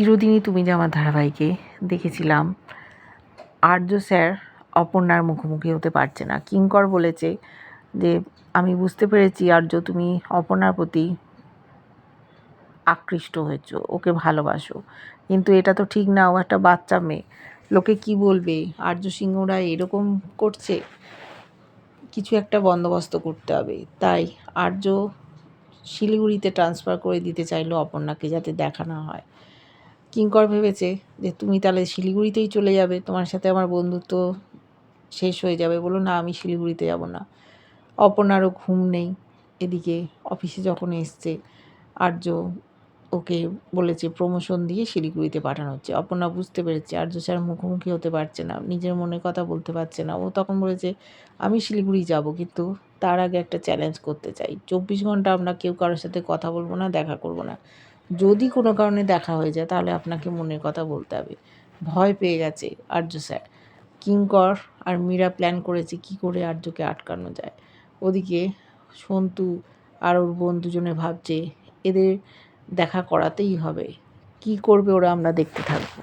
চিরদিনই তুমি যে আমার ধারাবাহিকে দেখেছিলাম আর্য স্যার অপর্ণার মুখোমুখি হতে পারছে না। কিঙ্কর বলেছে যে আমি বুঝতে পেরেছি আর্য তুমি অপর্ণার প্রতি আকৃষ্ট হয়েছো, ওকে ভালোবাসো, কিন্তু এটা তো ঠিক না, ও একটা বাচ্চা মেয়ে, লোকে কি বলবে, আর্য সিংহরা এরকম করছে, কিছু একটা বন্দোবস্ত করতে হবে। তাই আর্য শিলিগুড়িতে ট্রান্সফার করে দিতে চাইলো অপর্ণাকে, যাতে দেখা না হয়। কিঙ্কর ভেবেছে যে তুমি তাহলে শিলিগুড়িতেই চলে যাবে, তোমার সাথে আমার বন্ধুত্ব শেষ হয়ে যাবে। বলো না আমি শিলিগুড়িতে যাব না। অপর্ণারও ঘুম নেই। এদিকে অফিসে যখন এসছে আর্য ওকে বলেছে প্রমোশন দিয়ে শিলিগুড়িতে পাঠানো হচ্ছে। অপর্ণা বুঝতে পেরেছে আর্য স্যার মুখোমুখি হতে পারছে না, নিজের মনের কথা বলতে পারছে না। ও তখন বলেছে আমি শিলিগুড়ি যাব, কিন্তু তার আগে একটা চ্যালেঞ্জ করতে চাই। 24 ঘন্টা আমরা কেউ কারোর সাথে কথা বলবো না, দেখা করব না। যদি কোনো কারণে দেখা হয়ে যায় তাহলে আপনাকে মনের কথা বলতে হবে। ভয় পেয়ে গেছে আর্য স্যার। কিঙ্কর আর মীরা প্ল্যান করেছে কী করে আর্যকে আটকানো যায়। ওদিকে সন্তু আর ওর বোন দুজনে ভাবছে এদের দেখা করাতেই হবে। কি করবে ওরা, আমরা দেখতে থাকবো।